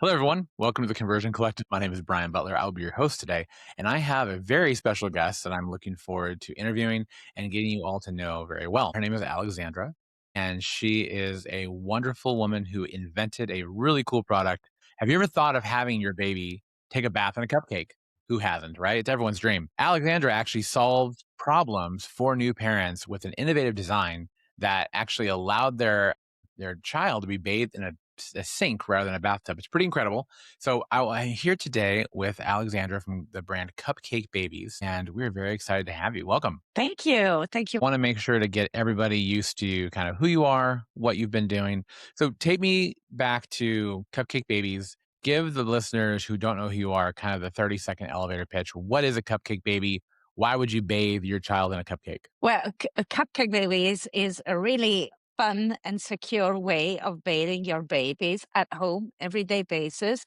Hello, everyone. Welcome to the Conversion Collective. My name is Bryan Butler. I'll be your host today. And I have a very special guest that I'm looking forward to interviewing and getting you all to know very well. Her name is Alexandra, and she is a wonderful woman who invented a really cool product. Have you ever thought of having your baby take a bath in a cupcake? Who hasn't, right? It's everyone's dream. Alexandra actually solved problems for new parents with an innovative design that actually allowed their child to be bathed in a sink rather than a bathtub. It's pretty incredible. So I'm here today with Alexandra from the brand Cupcake Babies, and we're very excited to have you. Welcome. Thank you. Thank you. Want to make sure to get everybody used to kind of who you are, what you've been doing. So take me back to Cupcake Babies. Give the listeners who don't know who you are kind of the 30-second elevator pitch. What is a cupcake baby? Why would you bathe your child in a cupcake? Well, a Cupcake Baby is a really fun and secure way of bathing your babies at home, everyday basis,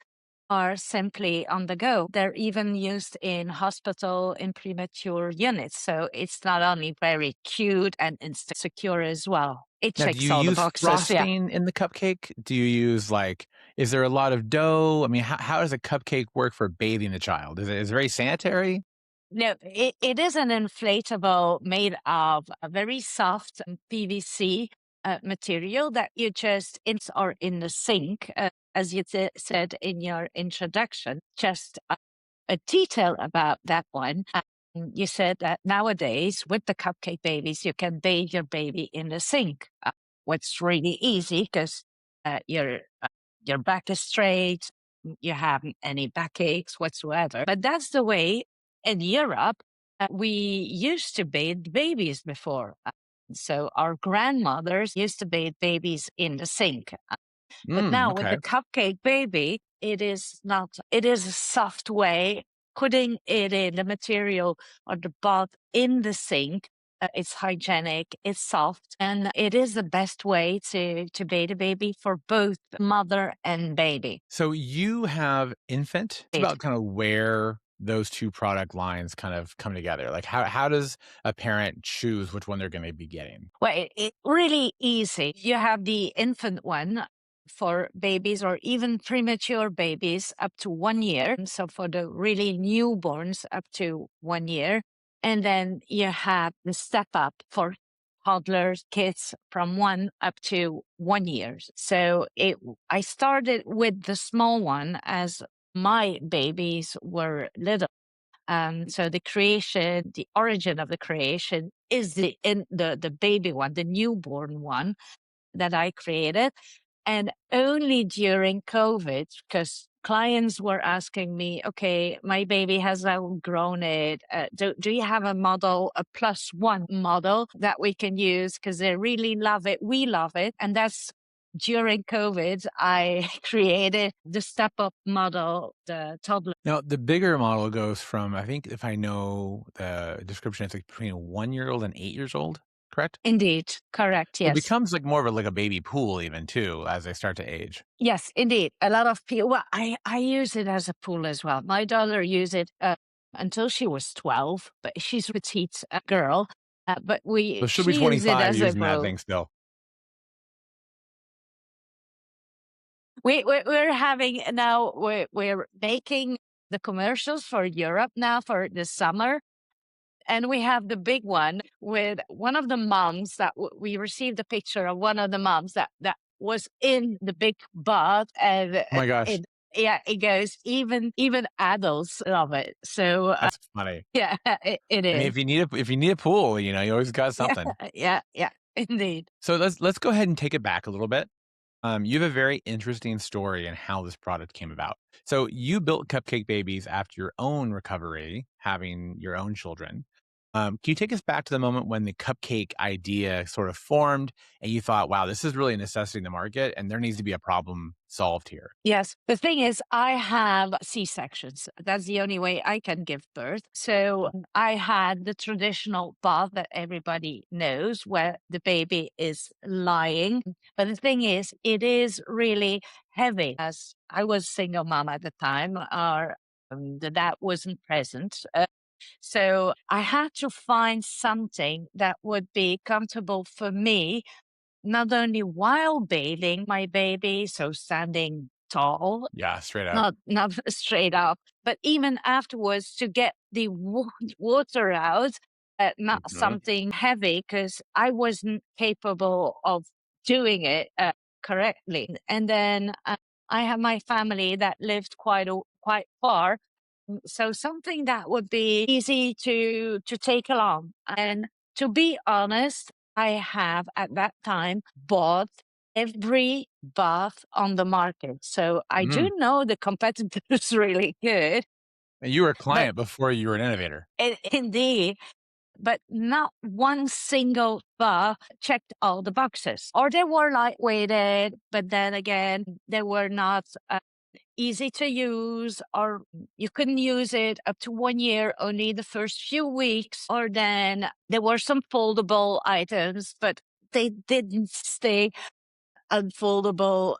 or simply on the go. They're even used in hospital in premature units. So it's not only very cute and it's secure as well. It Now, do checks you all the use boxes. Yeah. frosting in the cupcake? Do you use is there a lot of dough? I mean, how does a cupcake work for bathing the child? Is it very sanitary? No, it is an inflatable made of a very soft PVC material that you just or in the sink, as you said in your introduction. Just a detail about that one. You said that nowadays with the Cupcake Babies, you can bathe your baby in the sink. What's really easy because your back is straight, you haven't any backaches whatsoever. But that's the way in Europe we used to bathe babies before. So our grandmothers used to bathe babies in the sink. But now with Okay. the Cupcake Baby, it is not, it is a soft way, putting it in the material or the bath in the sink. It's hygienic, it's soft, and it is the best way to bathe a baby for both mother and baby. So you have infant. It's about kind of where those two product lines kind of come together. Like how does a parent choose which one they're going to be getting? Well, it really easy. You have the infant one for babies or even premature babies up to 1 year. So for the really newborns up to 1 year. And then you have the step up for toddlers, kids from 1 up to 1 year. So I started with the small one as my babies were little. So the origin of the creation is the baby one, the newborn one that I created. And only during COVID, because clients were asking me, okay, my baby has outgrown it. Do you have a model, a +1 model that we can use? Because they really love it. We love it. And that's during COVID, I created the step up model, the toddler. Now, the bigger model goes from, I think if I know the description, it's like between a 1 year old and 8 years old, correct? Indeed. Correct. So it Yes. becomes like more of like a baby pool even too as they start to age. Yes, indeed. A lot of people, well, I use it as a pool as well. My daughter used it until she was 12, but she's a petite girl. But So she'll be she used it 25 as a using that pool. thing still. We're having now, we're making the commercials for Europe now for the summer. And we have the big one with one of the moms that we received a picture of one of the moms that was in the big bath, and Oh my gosh, yeah, it goes even adults love it. So that's funny. yeah, it I mean, is. if you need a pool, you always got Yeah, something. yeah, indeed. So let's go ahead and take it back a little bit. You have a very interesting story in how this product came about. So you built Cupcake Babies after your own recovery, having your own children. Can you take us back to the moment when the cupcake idea sort of formed and you thought, wow, this is really a necessity in the market and there needs to be a problem solved here? Yes. The thing is, I have C-sections. That's the only way I can give birth. So I had the traditional bath that everybody knows where the baby is lying. But the thing is, it is really heavy. As I was single mom at the time, or the dad wasn't present. So I had to find something that would be comfortable for me not only while bathing my baby, so standing tall, Yeah, straight up. not straight up, but even afterwards to get the water out, not Mhm. something heavy because I wasn't capable of doing it correctly. And then I have my family that lived quite far, so something that would be easy to take along. And to be honest, I have at that time bought every bath on the market. So I Mm. do know the competitors really good, And you were a but client before you were an innovator. indeed, but not one single bath checked all the boxes. Or they were lightweighted, but then again, they were not easy to use, or you couldn't use it up to 1 year, only the first few weeks. Or then there were some foldable items, but they didn't stay unfoldable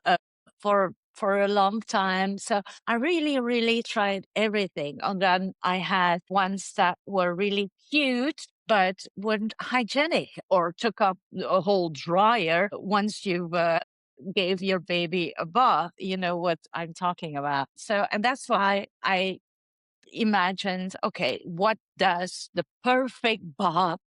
for a long time. So I really tried everything. And then I had ones that were really cute but weren't hygienic or took up a whole dryer once you gave your baby a bath. You know what I'm talking about. So, and that's why I imagined, okay, what does the perfect bath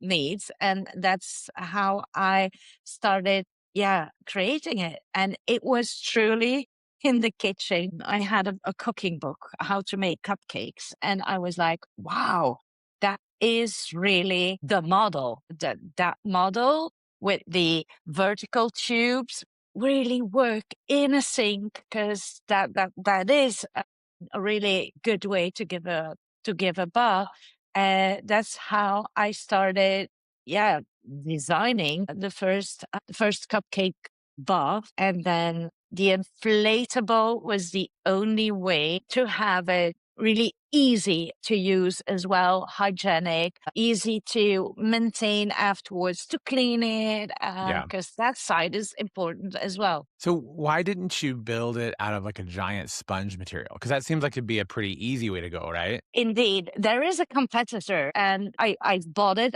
needs? And that's how I started, yeah, creating it. And it was truly in the kitchen. I had a cooking book, how to make cupcakes. And I was like, wow, that is really the model. That model with the vertical tubes really work in a sink because that is a really good way to give a bath. That's how I started, yeah, designing the first cupcake bath, and then the inflatable was the only way to have it really easy to use as well, hygienic, easy to maintain afterwards, to clean it, Yeah. because that side is important as well. So why didn't you build it out of, like, a giant sponge material? Because that seems like it'd be a pretty easy way to go, right? Indeed, there is a competitor, and I bought it.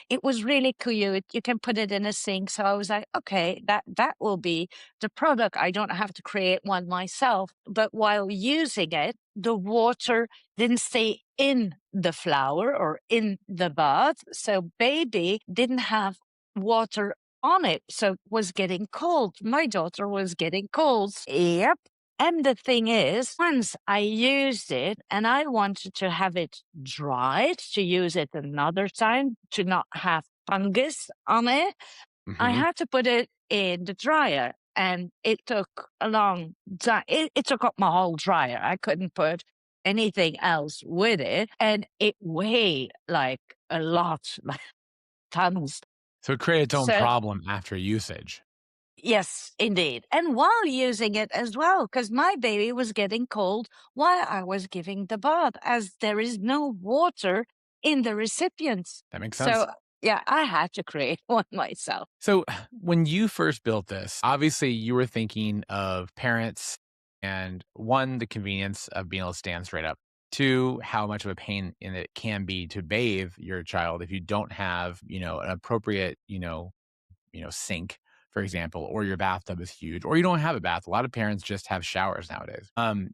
It was really cute. You can put it in a sink. So I was like, okay, that will be the product. I don't have to create one myself. But while using it, the water didn't stay in the flour or in the bath. So baby didn't have water on it. So it was getting cold. My daughter was getting cold. Yep. And the thing is, once I used it and I wanted to have it dried to use it another time to not have fungus on it, I Mhm. had to put it in the dryer. And it took a long time. It took up my whole dryer. I couldn't put anything else with it. And it weighed like a lot, like tons. So it created its own So problem after usage. yes, indeed. And while using it as well, because my baby was getting cold while I was giving the bath, as there is no water in the recipients. That makes sense. So, yeah, I had to create one myself. So when you first built this, obviously you were thinking of parents and, 1, the convenience of being able to stand straight up. 2, how much of a pain in it can be to bathe your child if you don't have, an appropriate, sink, for example, or your bathtub is huge, or you don't have a bath. A lot of parents just have showers nowadays.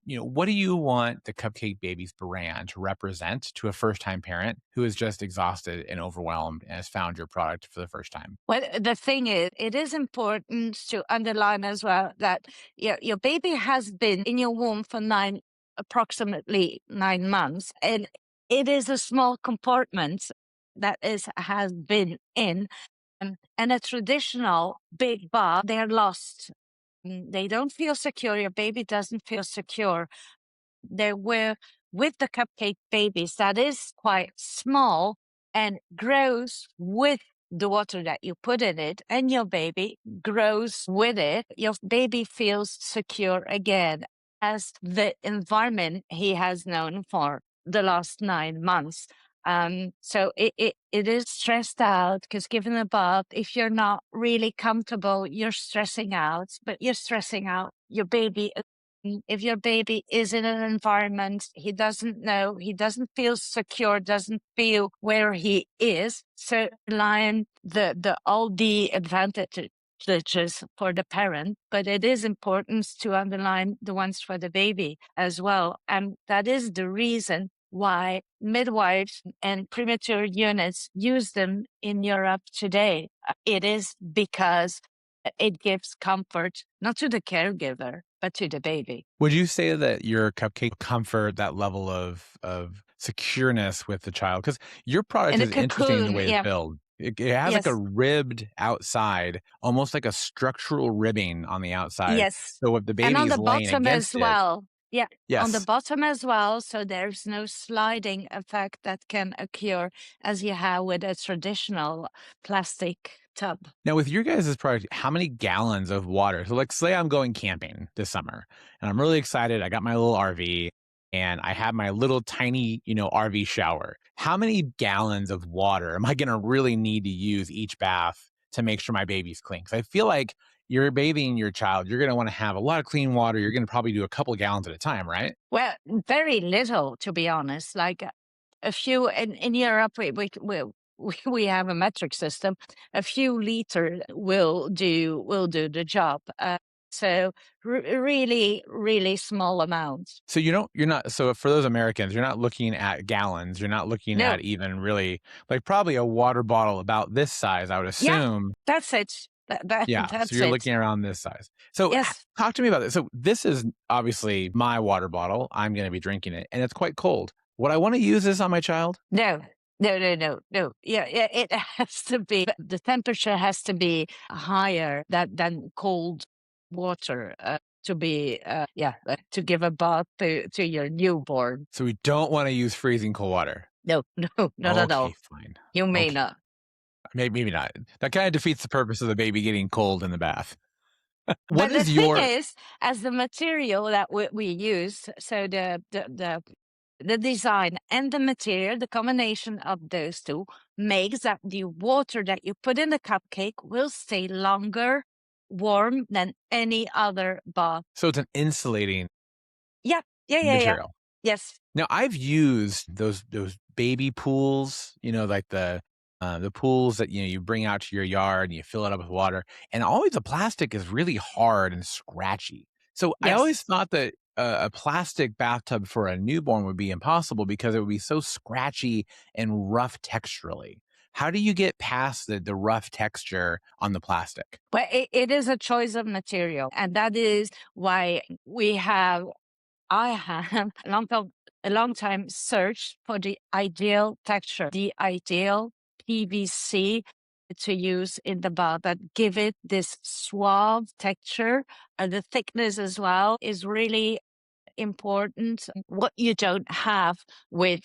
What do you want the Cupcake Babies brand to represent to a first time parent who is just exhausted and overwhelmed and has found your product for the first time? Well, the thing is, it is important to underline as well that your baby has been in your womb for approximately 9 months, and it is a small compartment that has been in. And a traditional big bath, they're lost. They don't feel secure. Your baby doesn't feel secure. They were with the Cupcake Babies, that is quite small and grows with the water that you put in it, and your baby grows with it. Your baby feels secure again as the environment he has known for the last 9 months. So it is stressed out because given a bath, if you're not really comfortable, you're stressing out, but you're stressing out your baby. If your baby is in an environment he doesn't know, he doesn't feel secure, doesn't feel where he is. So rely on the all the advantages stitches for the parent, but it is important to underline the ones for the baby as well. And that is the reason why midwives and premature units use them in Europe today. It is because it gives comfort, not to the caregiver, but to the baby. Would you say that your cupcake comfort that level of secureness with the child? Because your product In a is interesting in the cocoon, way it's yeah, built. It has like a yes, ribbed outside, almost like a structural ribbing on the outside. yes. So if the And on baby's the laying bottom as against it, well. Yeah, on the yes. bottom as well. So there's no sliding effect that can occur as you have with a traditional plastic tub. Now, with your guys' product, how many gallons of water? So, like, say I'm going camping this summer and I'm really excited. I got my little RV and I have my little tiny, RV shower. How many gallons of water am I going to really need to use each bath to make sure my baby's clean? Because I feel like you're bathing your child, you're going to want to have a lot of clean water. You're going to probably do a couple gallons at a time, right? Well, very little, to be honest. Like a few in Europe, we have a metric system. A few liter will do the job. So really, really small amounts. So you're not so for those Americans, you're not looking at gallons, you're not looking at No, even really like probably a water bottle about this size, I would yeah, assume. that's it. Yeah, so That's you're it. looking around this size. So Yes. talk to me about this. So this is obviously my water bottle. I'm going to be drinking it and it's quite cold. Would I want to use this on my child? No, no, no, no, no. Yeah, yeah, it has to be, the temperature has to be higher than cold water to be, to give a bath to your newborn. So we don't want to use freezing cold water. No, no, not at Okay, all. fine. You may Okay. not. Maybe not. That kind of defeats the purpose of the baby getting cold in the bath. What But the is thing your is, as the material that we use, so the design and the material, the combination of those two makes that the water that you put in the cupcake will stay longer warm than any other bath. so it's an insulating Yeah, yeah, yeah, yeah. material? Yes, Now, I've used those baby pools, like the pools that you bring out to your yard and you fill it up with water, and always the plastic is really hard and scratchy. So I always yes. thought that a plastic bathtub for a newborn would be impossible because it would be so scratchy and rough texturally. How do you get past the rough texture on the plastic? But it is a choice of material, and that is why I have a long time searched for the ideal texture, the ideal PVC to use in the bath that give it this suave texture. And the thickness as well is really important. What you don't have with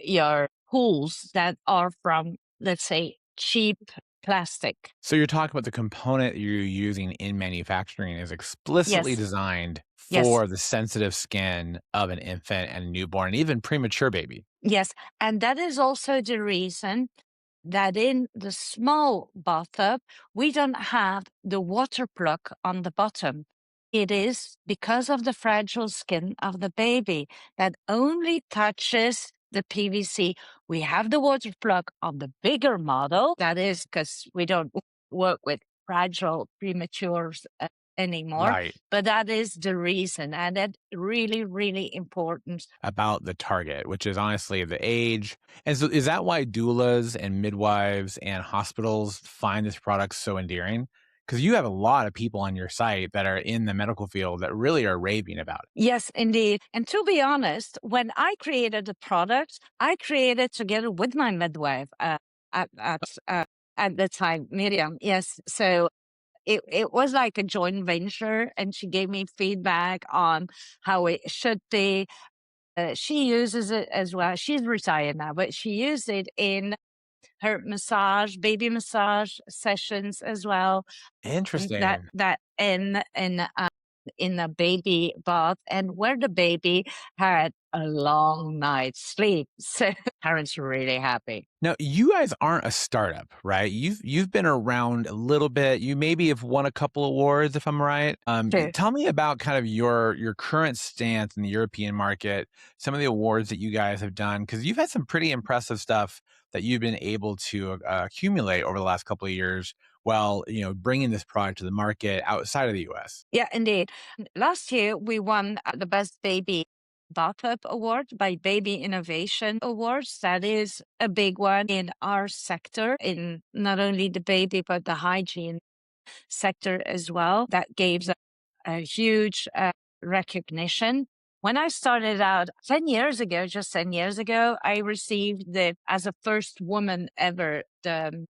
your pools that are from, let's say, cheap plastic. So you're talking about the component you're using in manufacturing is explicitly Yes, designed yes. for the sensitive skin of an infant and newborn, and even premature baby. Yes, and that is also the reason that in the small bathtub, we don't have the water plug on the bottom. It is because of the fragile skin of the baby that only touches the PVC. We have the water plug on the bigger model. That is because we don't work with fragile prematures anymore. Right. But that is the reason. And that really, really important. About the target, which is honestly the age. And so is that why doulas and midwives and hospitals find this product so endearing? Because you have a lot of people on your site that are in the medical field that really are raving about it. Yes, indeed. And to be honest, when I created the product, I created together with my midwife at at uh, at the time, Miriam. Yes, so it was like a joint venture, and she gave me feedback on how it should be. She uses it as well. She's retired now, but she used it in her baby massage sessions as well. That Interesting. that in a baby bath, and where the baby had a long night's sleep. So parents were really happy. Now, you guys aren't a startup, right? You've been around a little bit. You maybe have won a couple awards, if I'm right. Too. Tell me about kind of your current stance in the European market, some of the awards that you guys have done, because you've had some pretty impressive stuff that you've been able to accumulate over the last couple of years while bringing this product to the market outside of the U.S. Yeah, indeed. Last year, we won the Best Baby Bathtub Award by Baby Innovation Awards. That is a big one in our sector, in not only the baby, but the hygiene sector as well. That gave us a huge recognition. When I started out 10 years ago, just 10 years ago, I received as a first woman ever, the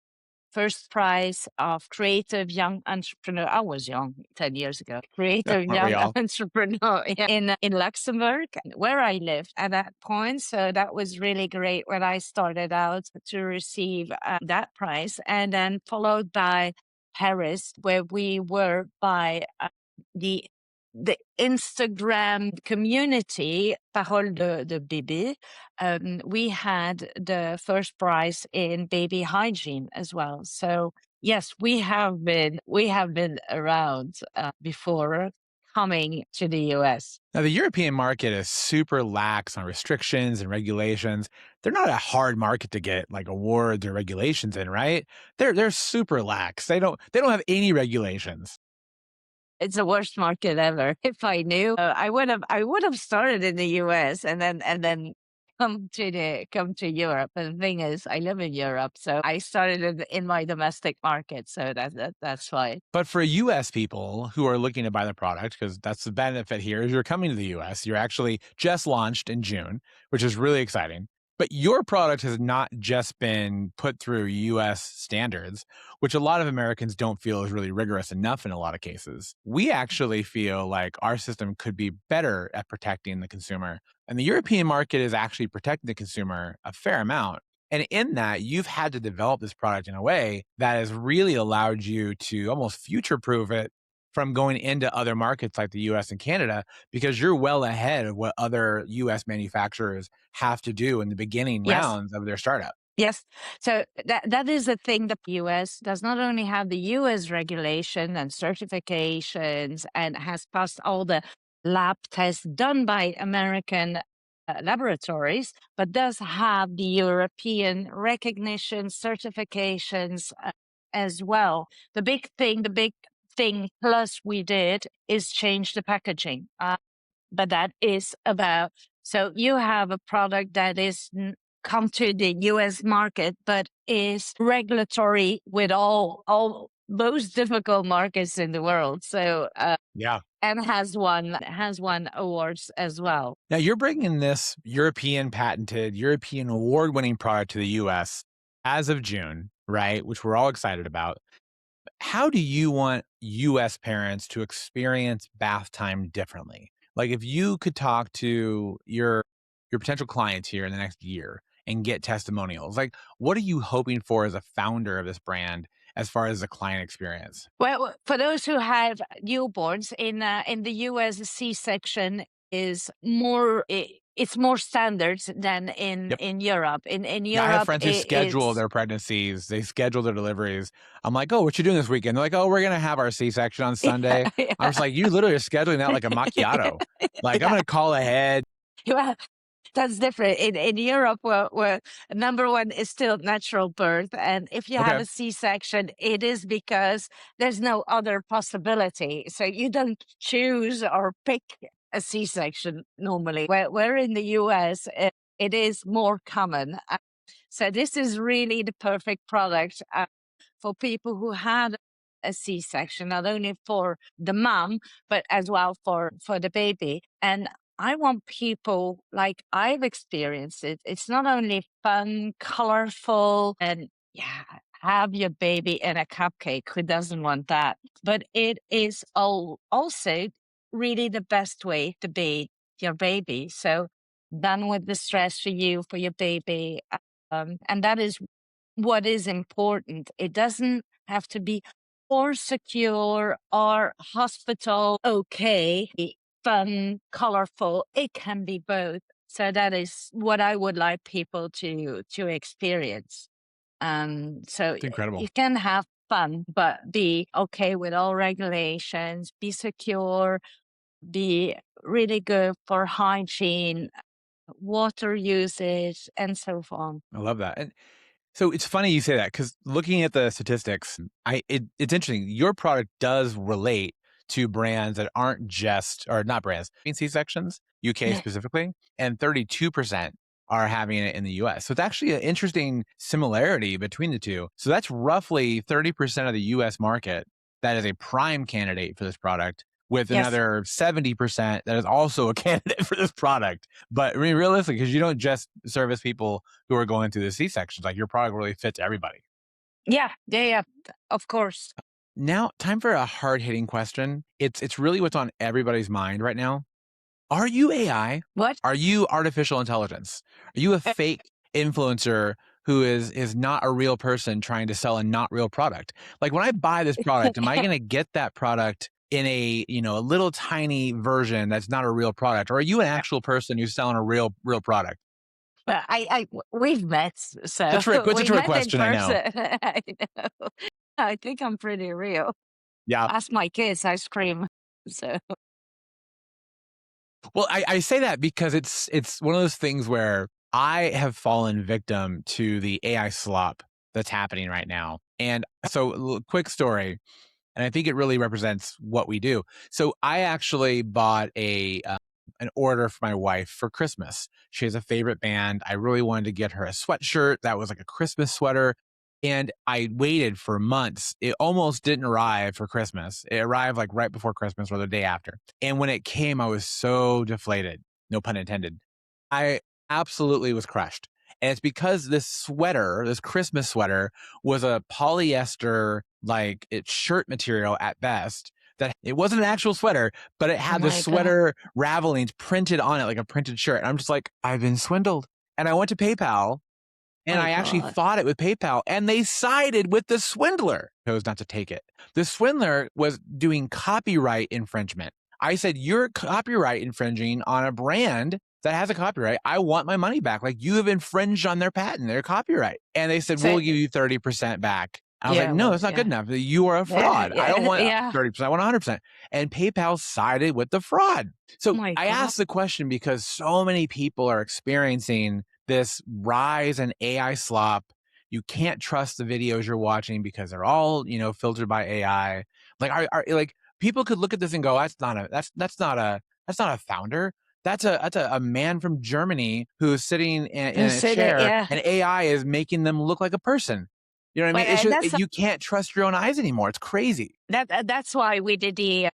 first prize of creative young entrepreneur. I was young 10 years ago. Creative Aren't we young all? entrepreneur in Luxembourg, where I lived at that point. So that was really great when I started out to receive that prize. And then followed by Paris, where we were by the the Instagram community, Parole de Bébé. We had the first prize in baby hygiene as well. So yes, we have been around before coming to the US. Now, the European market is super lax on restrictions and regulations. They're not a hard market to get like awards or regulations in, right? They're super lax. They don't have any regulations. It's the worst market ever. If I knew, I would have started in the US and then come to Europe. And the thing is, I live in Europe, so I started in my domestic market. So that's why. But for US people who are looking to buy the product, because that's the benefit here, is you're coming to the US. You're actually just launched in June, which is really exciting. But your product has not just been put through US standards, which a lot of Americans don't feel is really rigorous enough in a lot of cases. We actually feel like our system could be better at protecting the consumer. And the European market is actually protecting the consumer a fair amount. And in that, you've had to develop this product in a way that has really allowed you to almost future proof it from going into other markets like the US and Canada, because you're well ahead of what other US manufacturers have to do in the beginning Yes. rounds of their startup. Yes. So that is the thing. The US does not only have the US regulation and certifications and has passed all the lab tests done by American laboratories, but does have the European recognition certifications as well. The big thing plus we did is change the packaging. But that is about, so you have a product that is come to the US market, but is regulatory with all most difficult markets in the world. So Yeah. and has won awards as well. Now you're bringing this European patented, European award winning product to the US as of June, right? Which we're all excited about. How do you want US parents to experience bath time differently? Like if you could talk to your potential clients here in the next year and get testimonials, like what are you hoping for as a founder of this brand as far as the client experience? Well, for those who have newborns in the US, C-section is it's more standard than in Yep. in Europe. In Yeah, I have Europe, friends who schedule it's their pregnancies, they schedule their deliveries. I'm like, "Oh, what you doing this weekend?" They're like, "Oh, we're gonna have our C-section on Sunday." I'm yeah, just like, "You literally are scheduling that like a macchiato." Like, I'm yeah. gonna call ahead. Well, that's different. In Europe, where number one is still natural birth, and if you have Okay. a C-section, it is because there's no other possibility. So you don't choose or pick a C-section normally. Where in the US, it is more common. So this is really the perfect product for people who had a C-section, not only for the mom, but as well for the baby. And I want people like I've experienced it. It's not only fun, colorful, and yeah, have your baby in a cupcake. Who doesn't want that? But it is also really the best way to be your baby. So done with the stress for you, for your baby. And that is what is important. It doesn't have to be or secure or hospital okay, fun, colorful. It can be both. So that is what I would like people to experience. So It's incredible. you can have fun, but be okay with all regulations, be secure, be really good for hygiene, water usage, and so on. I love that. And so it's funny you say that because looking at the statistics, it's interesting. Your product does relate to brands that aren't just or not brands, C-sections, UK Yeah. specifically, and 32% are having it in the US. So it's actually an interesting similarity between the two. So that's roughly 30% of the US market that is a prime candidate for this product, with Yes. another 70% that is also a candidate for this product. But I mean, realistically, because you don't just service people who are going through the C-sections. Like your product really fits everybody. Yeah. Yeah. Yeah. Of course. Now, time for a hard-hitting question. It's really what's on everybody's mind right now. Are you AI? What? Are you artificial intelligence? Are you a fake influencer who is not a real person trying to sell a not real product? Like when I buy this product, am I going to get that product in a, a little tiny version that's not a real product? Or are you an actual person who's selling a real product? Well, we've met, so It's a we trick met in question, I know. person. I know. I think I'm pretty real. Yeah. Ask my kids, I scream. So Well, I say that because it's one of those things where I have fallen victim to the AI slop that's happening right now. And so, quick story, and I think it really represents what we do. So, I actually bought an order for my wife for Christmas. She has a favorite band. I really wanted to get her a sweatshirt that was like a Christmas sweater. And I waited for months. It almost didn't arrive for Christmas. It arrived like right before Christmas or the day after. And when it came, I was so deflated. No pun intended. I absolutely was crushed. And it's because this sweater, this Christmas sweater, was a polyester, like it's shirt material at best. That it wasn't an actual sweater, but it oh had the my god. sweater ravelings printed on it like a printed shirt. And I'm just like, I've been swindled. And I went to PayPal and My I actually god. fought it with PayPal and they sided with the swindler. Chose not to take it. The swindler was doing copyright infringement. I said, you're copyright infringing on a brand that has a copyright. I want my money back. Like you have infringed on their patent, their copyright. And they said, So we'll give you 30% back. I was like, yeah, no, well, that's not good yeah. enough. You are a Yeah, fraud. I don't yeah, want yeah. 30%. I want 100%. And PayPal sided with the fraud. Oh So my I god. asked the question because so many people are experiencing this rise in AI slop. You can't trust the videos you're watching because they're all, filtered by AI. Like, like people could look at this and go, that's not a founder. That's a man from Germany who is sitting in You a said it, chair, yeah. and AI is making them look like a person. You know what I But mean? It's just that's you can't trust your own eyes anymore. It's crazy. that's why we did the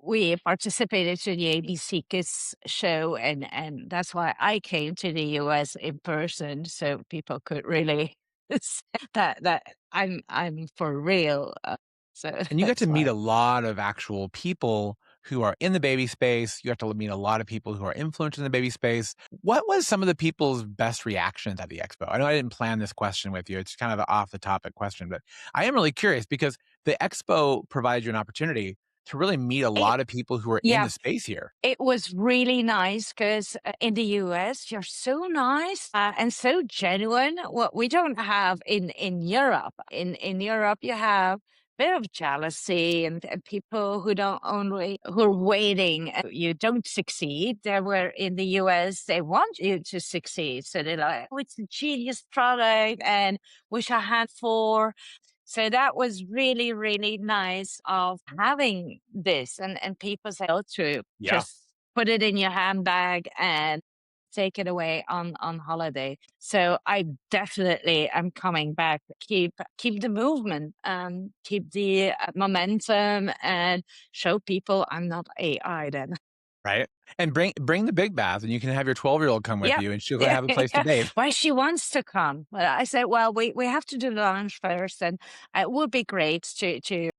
we participated to the ABC Kids show, and that's why I came to the US in person, so people could really see that I'm for real. So And you get to that's meet why. a lot of actual people who are in the baby space. You have to meet a lot of people who are influenced in the baby space. What was some of the people's best reactions at the expo? I know I didn't plan this question with you. It's kind of an off the topic question, but I am really curious because the expo provides you an opportunity to really meet a It, lot of people who are in yeah, the space here. it was really nice because in the US, you're so nice and so genuine. What we don't have in Europe. In Europe, you have a bit of jealousy and people who don't only who are waiting. You don't succeed. They were in the US. They want you to succeed, so they're like, "Oh, it's a genius product, and wish I had four." So that was really, really nice of having this and people say, "Oh, to Yeah. just put it in your handbag and take it away on holiday." So I definitely am coming back. Keep the movement, keep the momentum, and show people I'm not AI. Then, Right. And bring the big bath and you can have your 12-year-old come with yep, you and she'll yeah, have a place to yeah. bathe. Why she wants to come? Well, I said, well, we have to do lunch first, and it would be great to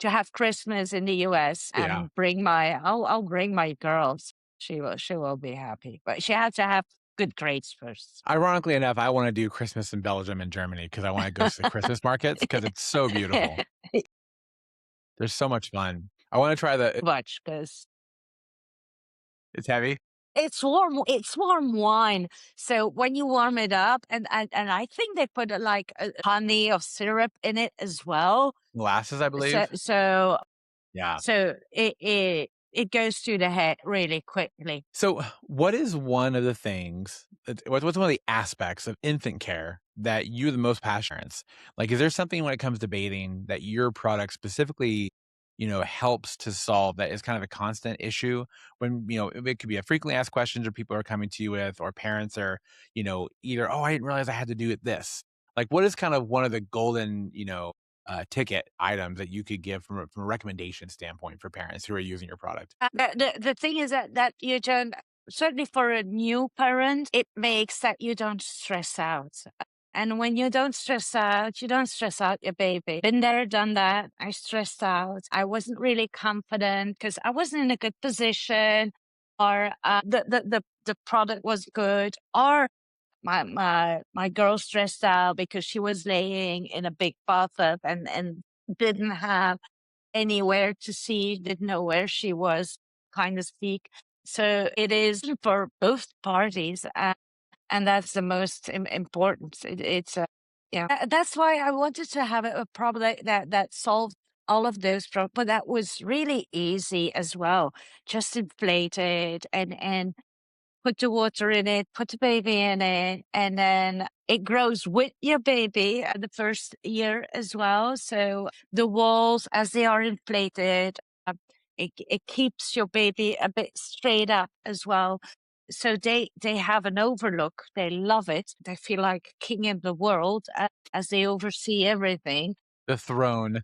have Christmas in the US Yeah. and I'll bring my girls. She will be happy, but she had to have good grades first. Ironically enough, I want to do Christmas in Belgium and Germany because I want to go to the Christmas markets because it's so beautiful. There's so much fun. I wanna try the Much because it's heavy? It's warm wine. So when you warm it up, and I think they put like honey or syrup in it as well. Molasses, I So believe. so Yeah. so it goes through the head really quickly. So, what is one of the things what's one of the aspects of infant care that you're the most passionate in? Like, is there something when it comes to bathing that your product specifically, helps to solve that is kind of a constant issue when, it could be a frequently asked questions or people are coming to you with, or parents are, either, oh, I didn't realize I had to do it this. Like, what is kind of one of the golden, ticket items that you could give from a recommendation standpoint for parents who are using your product? The thing is that you don't, certainly for a new parent, it makes that you don't stress out. And when you don't stress out, you don't stress out your baby. Been there, done that. I stressed out. I wasn't really confident because I wasn't in a good position, or the product was good, or my girl stressed out because she was laying in a big bathtub and didn't have anywhere to see, didn't know where she was, kind of speak. So it is for both parties, and that's the most important. It's yeah. That's why I wanted to have a problem that solved all of those problems, but that was really easy as well. Just inflate it and put the water in it, put the baby in it, and then it grows with your baby the first year as well. So the walls, as they are inflated, it keeps your baby a bit straight up as well. So they have an overlook. They love it. They feel like king of the world as they oversee everything. The throne.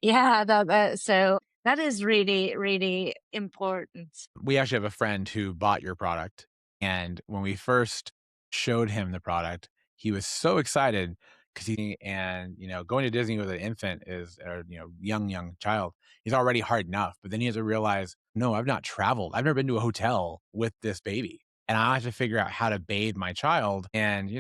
Yeah, so that is really, really important. We actually have a friend who bought your product, and when we first showed him the product, he was so excited because going to Disney with an infant is or, young child is already hard enough, but then he has to realize, "No, I've not traveled. I've never been to a hotel with this baby, and I have to figure out how to bathe my child." And,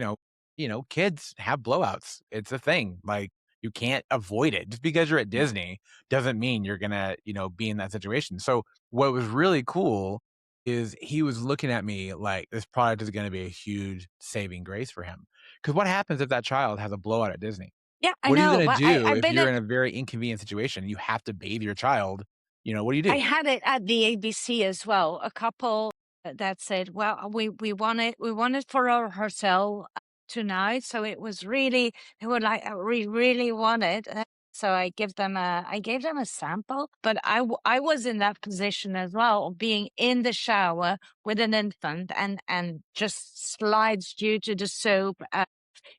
kids have blowouts. It's a thing. Like, you can't avoid it. Just because you're at Disney doesn't mean you're gonna, be in that situation. So what was really cool is he was looking at me like this product is gonna be a huge saving grace for him. Because what happens if that child has a blowout at Disney? Yeah, I What are you know, gonna but do I've if been you're at in a very inconvenient situation? You have to bathe your child, what do you I do? had it at the ABC as well. A couple that said, "Well, we want it for our hotel tonight." So it was really they were like, "We really want it." So I gave them a sample, but I was in that position as well, of being in the shower with an infant and just slides due to the soap.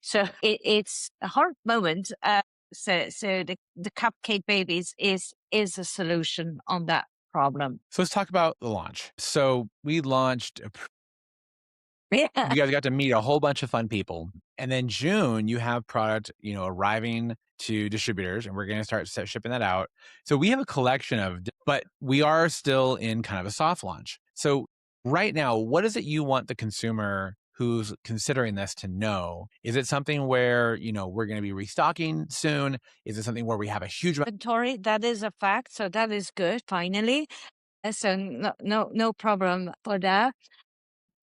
So it's a hard moment. So the Cupcake Babies is a solution on that problem. So let's talk about the launch. So we launched Yeah. you guys got to meet a whole bunch of fun people. And then June, you have product, arriving to distributors, and we're going to start shipping that out. So we have a collection but we are still in kind of a soft launch. So right now, what is it you want the consumer who's considering this to know? Is it something where, we're going to be restocking soon? Is it something where we have a huge Inventory, that is a fact. So that is good, finally. So no problem for that.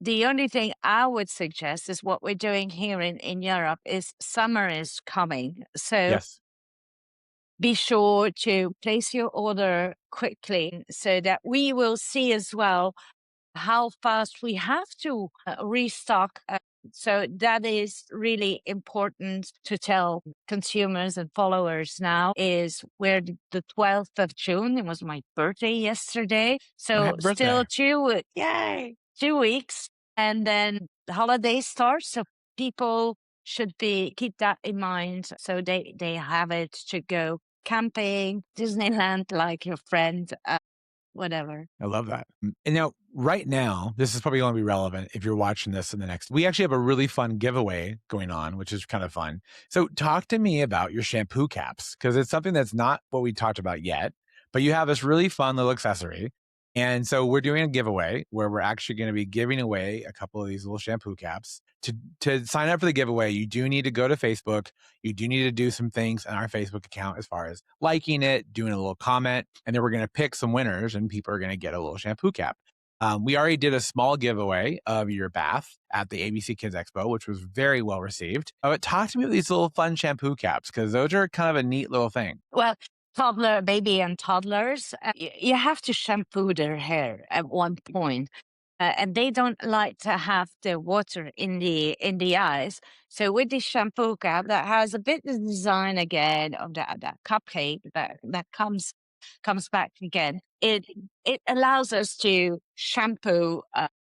The only thing I would suggest is what we're doing here in Europe is summer is coming. So Yes. be sure to place your order quickly so that we will see as well how fast we have to restock. So that is really important to tell consumers and followers now is where the 12th of June, it was my birthday yesterday. Oh, So happy still birthday. yay, 2 weeks. And then the holiday starts. So people should keep that in mind. So they have it to go camping, Disneyland, like your friend, whatever. I love that. And now, right now, this is probably going to be relevant if you're watching this in the next. We actually have a really fun giveaway going on, which is kind of fun. So, talk to me about your shampoo caps because it's something that's not what we talked about yet, but you have this really fun little accessory. And so, we're doing a giveaway where we're actually going to be giving away a couple of these little shampoo caps. To sign up for the giveaway, you do need to go to Facebook. You do need to do some things on our Facebook account as far as liking it, doing a little comment, and then we're going to pick some winners and people are going to get a little shampoo cap. We already did a small giveaway of your bath at the ABC Kids Expo, which was very well received. But talk to me about these little fun shampoo caps because those are kind of a neat little thing. Well, baby and toddlers, you have to shampoo their hair at one point. And they don't like to have the water in the eyes. So with this shampoo cap that has a bit of design again of that cupcake that comes back again, it allows us to shampoo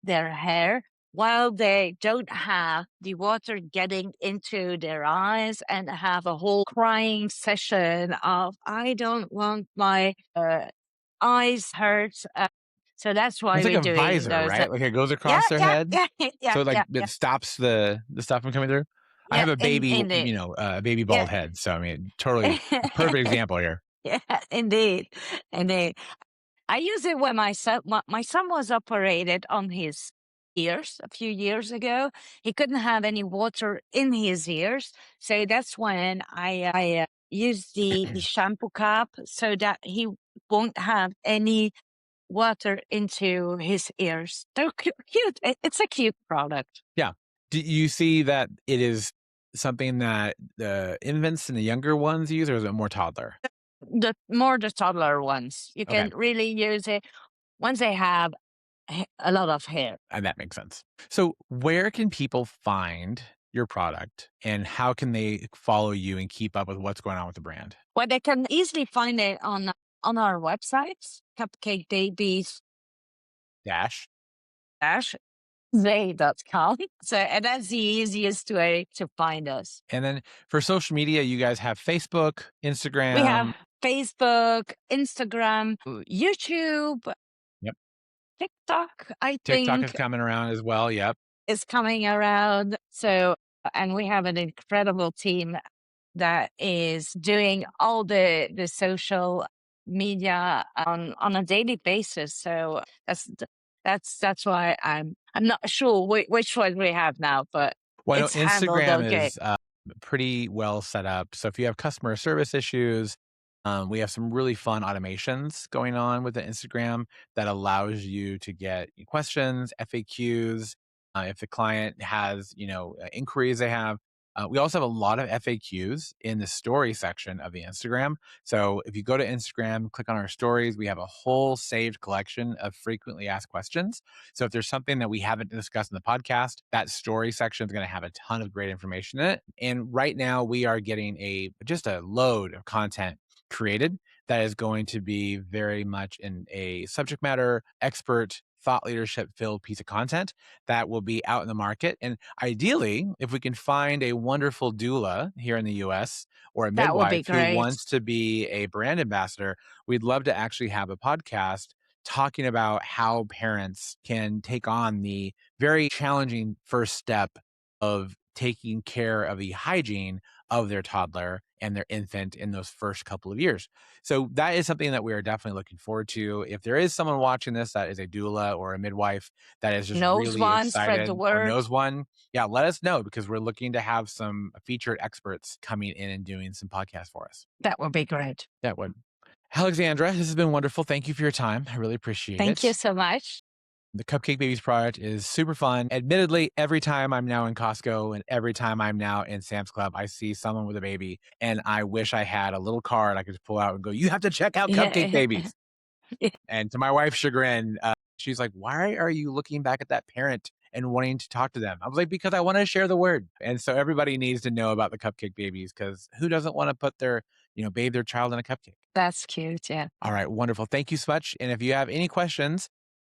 their hair while they don't have the water getting into their eyes and have a whole crying session of I don't want my eyes hurt. So that's why It's like we're a doing visor, those. right? Like it goes Yeah, across their yeah, head, yeah, yeah, so like yeah, yeah, it stops the stuff from coming through. I yeah. have a baby, Indeed, a baby yeah, bald head, so I mean, totally perfect example here. yeah, indeed, indeed. I use it when my son was operated on his ears a few years ago. He couldn't have any water in his ears, so that's when I use the shampoo cap so that he won't have any water into his ears. They're cute. It's a cute product. Yeah. Do you see that it is something that the infants and the younger ones use, or is it more toddler? The toddler ones. You Okay, can really use it once they have a lot of hair. and that makes sense. So, where can people find your product, and how can they follow you and keep up with what's going on with the brand? Well, they can easily find it on our websites, Cupcake Babies Dash, dash they.com. So, and that's the easiest way to find us. and then for social media, you guys have Facebook, We have Instagram. Facebook, Instagram, YouTube, Yep, TikTok, I TikTok is think, coming around as well. Yep. is coming around. So, and we have an incredible team that is doing all the social media on a daily basis. So that's why I'm not sure which one we have now, but Well, I know it's handled Instagram okay. is pretty well set up. So if you have customer service issues, we have some really fun automations going on with the Instagram that allows you to get questions, FAQs. If the client has, inquiries they have. We also have a lot of FAQs in the story section of the Instagram. So if you go to Instagram, click on our stories, we have a whole saved collection of frequently asked questions. So if there's something that we haven't discussed in the podcast, that story section is going to have a ton of great information in it. And right now we are getting just a load of content created that is going to be very much in a subject matter expert thought leadership filled piece of content that will be out in the market. And ideally, if we can find a wonderful doula here in the US or a That would be midwife who great. wants to be a brand ambassador, we'd love to actually have a podcast talking about how parents can take on the very challenging first step of taking care of the hygiene of their toddler and their infant in those first couple of years. So that is something that we are definitely looking forward to. If there is someone watching this that is a doula or a midwife that is just Knows really one, spread the excited or word. knows one, yeah, let us know because we're looking to have some featured experts coming in and doing some podcasts for us. That would be great. That would. Alexandra, this has been wonderful. Thank you for your time. I really appreciate Thank you it. so much. The Cupcake Babies product is super fun. Admittedly, every time I'm now in Costco and every time I'm now in Sam's Club, I see someone with a baby and I wish I had a little card I could just pull out and go, you have to check out Cupcake Yeah. Babies. And to my wife's chagrin, she's like, why are you looking back at that parent and wanting to talk to them? I was like, because I want to share the word. And so everybody needs to know about the Cupcake Babies because who doesn't want to put bathe their child in a cupcake? That's cute. Yeah. All right, wonderful. Thank you so much. And if you have any questions,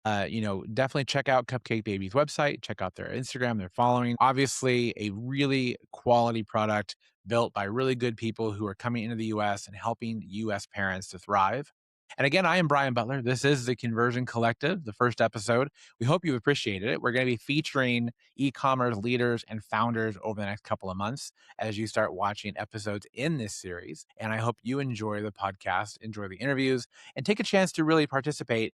definitely check out Cupcake Babies website, check out their Instagram, their following. Obviously, a really quality product built by really good people who are coming into the US and helping US parents to thrive. And again, I am Bryan Butler. This is the Conversion Collective, the first episode. We hope you've appreciated it. We're going to be featuring e-commerce leaders and founders over the next couple of months as you start watching episodes in this series. And I hope you enjoy the podcast, enjoy the interviews, and take a chance to really participate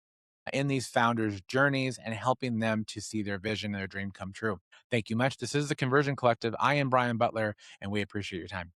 in these founders' journeys and helping them to see their vision and their dream come true. Thank you much. This is the Conversion Collective. I am Bryan Butler, and we appreciate your time.